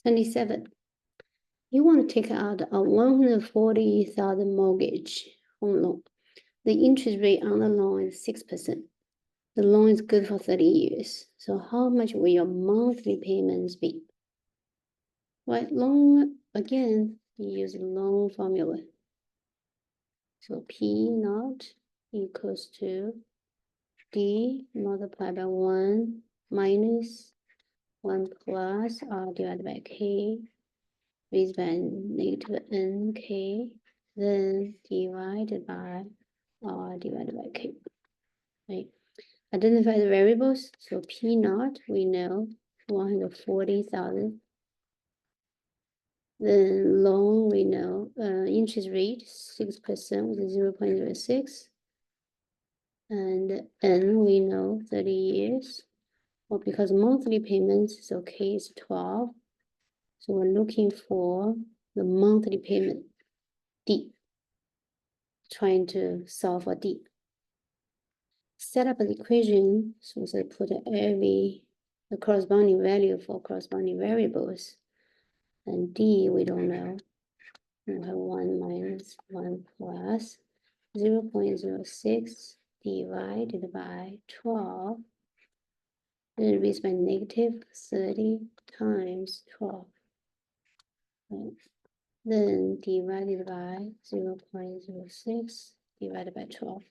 27. You want to take out a 140,000 mortgage home loan. The interest rate on the loan is 6%. The loan is good for 30 years. So how much will your monthly payments be? Right, loan, again, you use loan formula. So P naught equals to D multiplied by 1 minus 1 plus R divided by K raised by negative NK, then divided by R divided by K. Right? Identify the variables. So P naught, we know 140,000. Then loan, we know interest rate 6% with 0.06. And N, we know 30 years. Well, because monthly payments is okay, it's 12. So we're looking for the monthly payment, D. Trying to solve for D. Set up an equation, so we put the corresponding value for corresponding variables. And D, we don't know. We have 1 minus 1 plus 0.06 divided by 12. Then raised by negative 30 times 12. Right. Then divided by 0.06 divided by 12.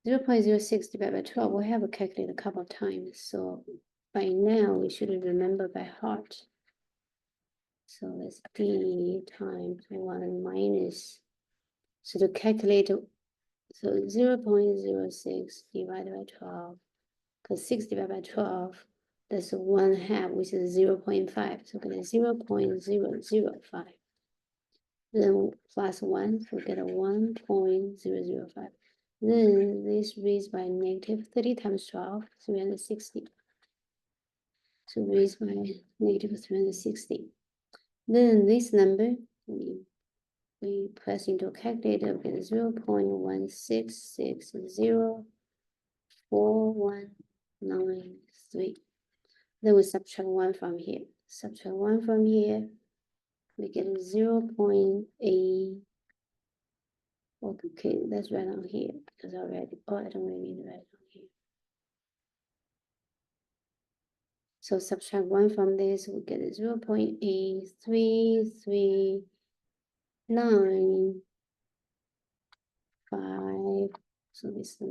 0.06 divided by 12, we have calculated a couple of times. So by now, we should remember by heart. So let's D times 1 minus. So to calculate, so 0.06 divided by 12, because 6 divided by 12, that's 1/2, which is 0.5. So we get 0.005. Then plus 1, so we get a 1.005. Then this raised by negative 30 times 12, 360. So raised by negative 360. Then this number, we press into a calculator, we get 0.16604193. Then we subtract 1 from here. Subtract 1 from here, we get 0.8. Okay, that's right on here because I already, I don't really need to write on here. So subtract 1 from this, we get 0.8339. So this is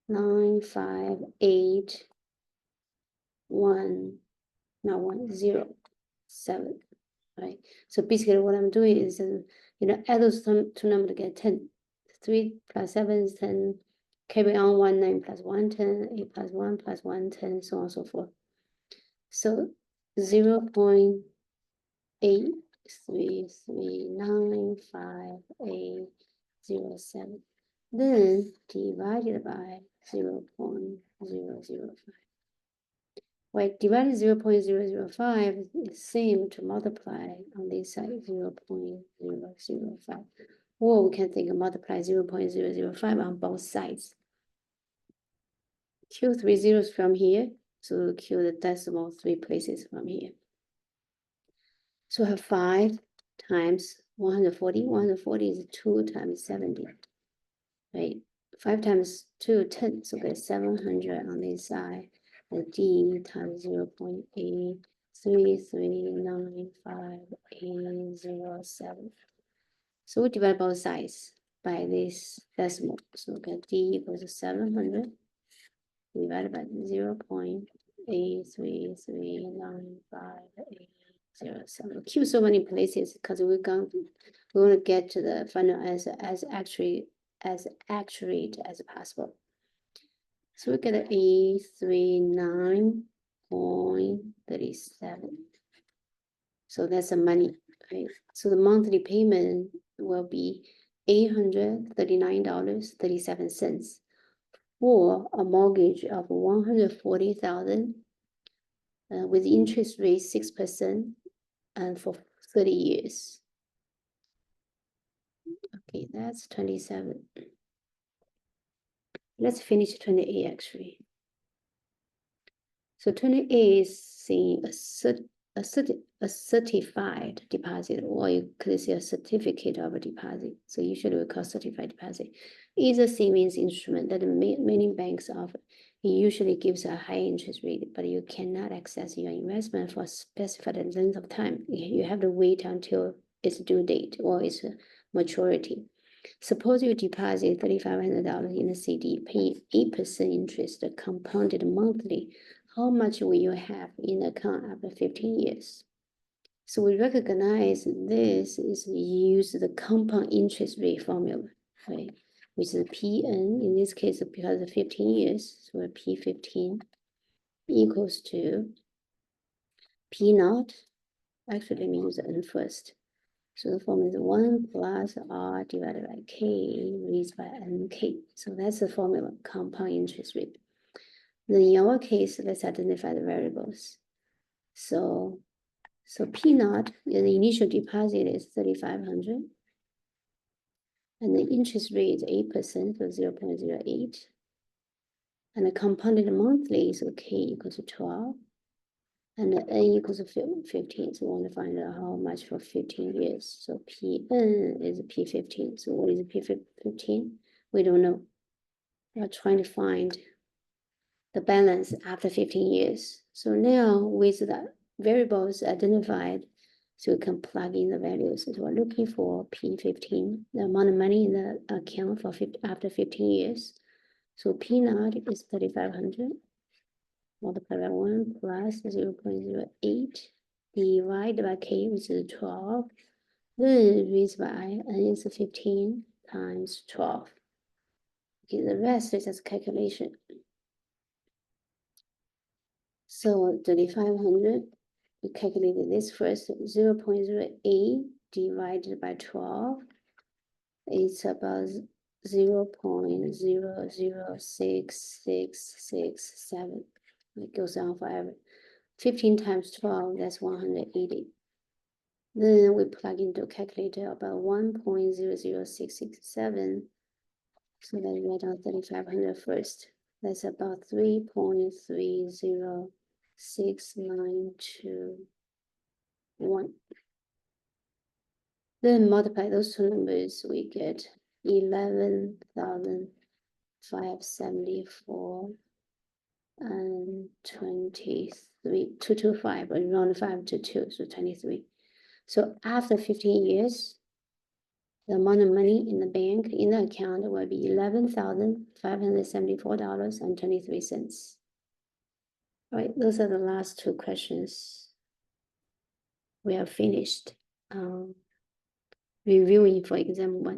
958,107, right? So basically what I'm doing is, add those two numbers to get 10. 3 plus 7 is 10. Carry on 1, 9 plus 1, 10, 8 plus 1 plus 1, 10, so on and so forth. So 0.83395807. Then divided by 0.005. Right, divided 0.005 is same to multiply on this side 0.005. Or we can think of multiply 0.005 on both sides. Q 3 zeros from here, so Q the decimal 3 places from here. So I have 5 times 140. 140 is 2 times 70. Right? 5 times 2, 10. So get 700 on this side. The D times 0.83395807. So we divide both sides by this decimal. So we get D equals to 700 divided by 0.83395807. Keep so many places because we want to get to the final answer as accurate as possible. So we get an 839.37. So that's the money, right? So the monthly payment will be $839.37 for a mortgage of $140,000 with interest rate 6% and for 30 years. Okay, that's 27. Let's finish 28 actually. So So 28 is saying a certified deposit, or you could say a certificate of a deposit. So usually we call certified deposit. It's a savings instrument that many banks offer. It usually gives a high interest rate, but you cannot access your investment for a specified length of time. You have to wait until its due date or its maturity. Suppose you deposit $3,500 in a CD, paying 8% interest compounded monthly. How much will you have in the account after 15 years? So we recognize this is use the compound interest rate formula, right? Which is PN, in this case, because of 15 years, so P15 equals to P naught. Actually, let me use N first. So the formula is 1 plus R divided by K raised by NK. So that's the formula, compound interest rate. Then in our case, let's identify the variables. So P naught, the initial deposit is 3,500. And the interest rate is 8%, so 0.08. And the compounded monthly is K equals to 12. And the N equals to 15. So we want to find out how much for 15 years. So Pn is P15. So what is P15? We don't know. We're trying to find the balance after 15 years. So now with the variables identified, so we can plug in the values. So we're looking for P15, the amount of money in the account for after 15 years. So P naught is 3,500. Multiplied by 1 plus 0.08 divided by K, which is 12. Then raised by N is 15 times 12. Okay, the rest is just calculation. So 3,500, we calculated this first, 0.08 divided by 12. It's about 0.006667. It goes on forever. 15 times 12, that's 180. Then we plug into a calculator about 1.00667. So let's write down 3,500 first. That's about 3.30692. Then multiply those two numbers, we get 11,574 and 23, 225, around 5 to 2, so 23. So after 15 years, the amount of money in the bank, in the account, will be $11,574.23. All right, those are the last two questions. We are finished reviewing for exam 1.